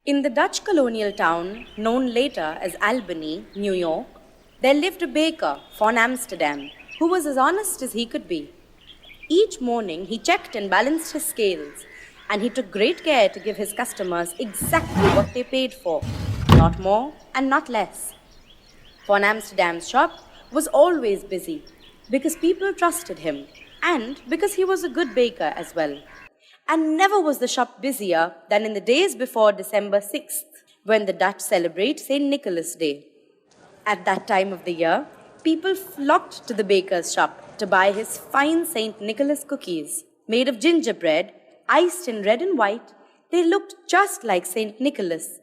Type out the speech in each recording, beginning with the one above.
In the Dutch colonial town, known later as Albany, New York, there lived a baker, von Amsterdam, who was as honest as he could be. Each morning, he checked and balanced his scales, and he took great care to give his customers exactly what they paid for, not more and not less. Von Amsterdam's shop was always busy because people trusted him and because he was a good baker as well. And never was the shop busier than in the days before December 6th, when the Dutch celebrate St. Nicholas Day. At that time of the year, people flocked to the baker's shop to buy his fine St. Nicholas cookies. Made of gingerbread, iced in red and white, they looked just like St. Nicholas.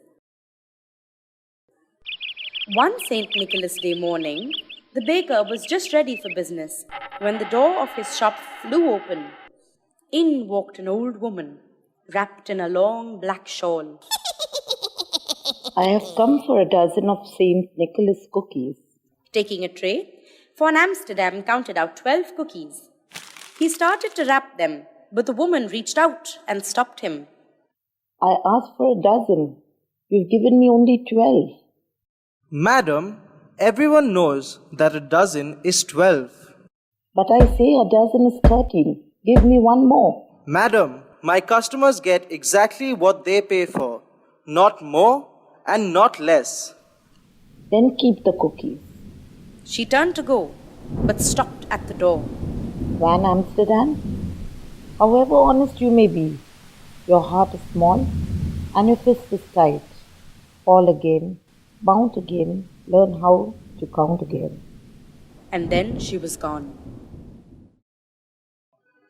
One St. Nicholas Day morning, the baker was just ready for business when the door of his shop flew open. In walked an old woman, wrapped in a long black shawl. I have come for a dozen of St. Nicholas cookies. Taking a tray, von Amsterdam counted out 12 cookies. He started to wrap them, but the woman reached out and stopped him. I asked for a dozen. You've given me only 12. Madam, everyone knows that a dozen is 12. But I say a dozen is 13. Give me one more. Madam, my customers get exactly what they pay for, not more and not less. Then keep the cookies. She turned to go, but stopped at the door. Van Amsterdam, however honest you may be, your heart is small and your fist is tight. Fall again, bounce again, learn how to count again. And then she was gone.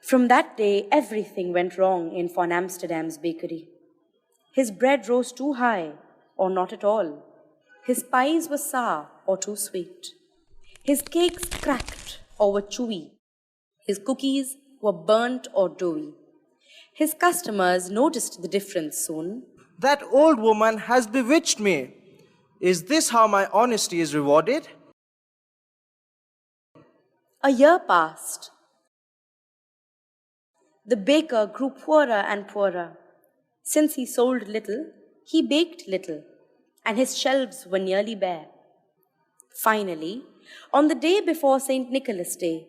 From that day, everything went wrong in von Amsterdam's bakery. His bread rose too high, or not at all. His pies were sour or too sweet. His cakes cracked or were chewy. His cookies were burnt or doughy. His customers noticed the difference soon. That old woman has bewitched me. Is this how my honesty is rewarded? A year passed. The baker grew poorer and poorer. Since he sold little, he baked little, and his shelves were nearly bare. Finally, on the day before St. Nicholas Day,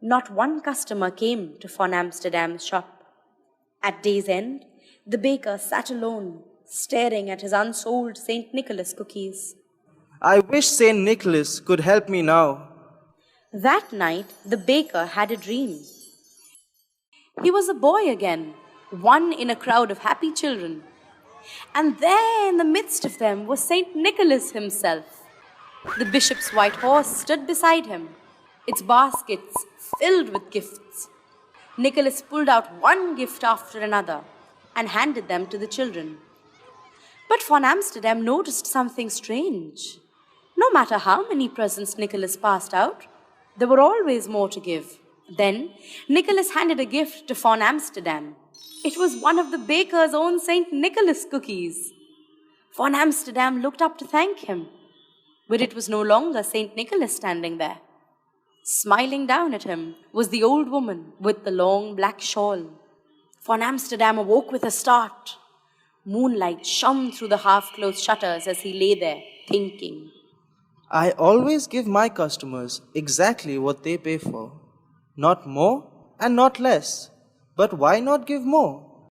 not one customer came to von Amsterdam's shop. At day's end, the baker sat alone, staring at his unsold St. Nicholas cookies. I wish St. Nicholas could help me now. That night, the baker had a dream. He was a boy again, one in a crowd of happy children. And there in the midst of them was St. Nicholas himself. The bishop's white horse stood beside him, its baskets filled with gifts. Nicholas pulled out one gift after another and handed them to the children. But von Amsterdam noticed something strange. No matter how many presents Nicholas passed out, there were always more to give. Then, Nicholas handed a gift to von Amsterdam. It was one of the baker's own St. Nicholas cookies. Von Amsterdam looked up to thank him, but it was no longer St. Nicholas standing there. Smiling down at him was the old woman with the long black shawl. Von Amsterdam awoke with a start. Moonlight shone through the half-closed shutters as he lay there, thinking. I always give my customers exactly what they pay for. Not more and not less. But why not give more?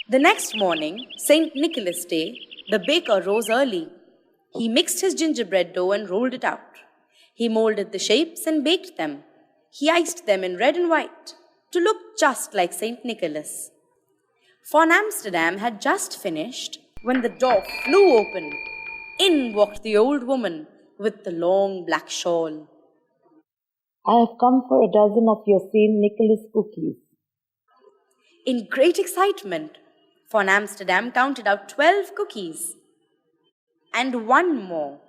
The next morning, St. Nicholas Day, the baker rose early. He mixed his gingerbread dough and rolled it out. He molded the shapes and baked them. He iced them in red and white to look just like St. Nicholas. Von Amsterdam had just finished when the door flew open. In walked the old woman with the long black shawl. I have come for a dozen of your St. Nicholas cookies. In great excitement, von Amsterdam counted out 12 cookies. And one more.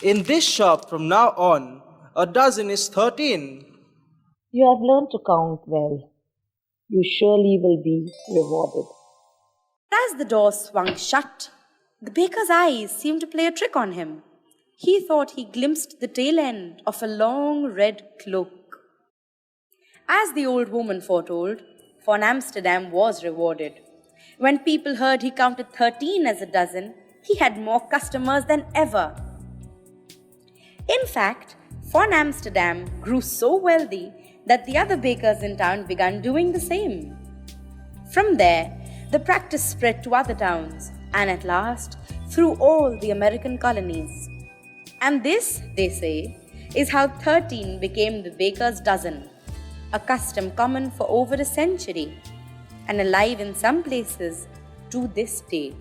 In this shop from now on, a dozen is 13. You have learned to count well. You surely will be rewarded. As the door swung shut, the baker's eyes seemed to play a trick on him. He thought he glimpsed the tail end of a long red cloak. As the old woman foretold, von Amsterdam was rewarded. When people heard he counted 13 as a dozen, he had more customers than ever. In fact, Von Amsterdam grew so wealthy that the other bakers in town began doing the same. From there, the practice spread to other towns and at last through all the American colonies. And this, they say, is how 13 became the baker's dozen, a custom common for over a century and alive in some places to this day.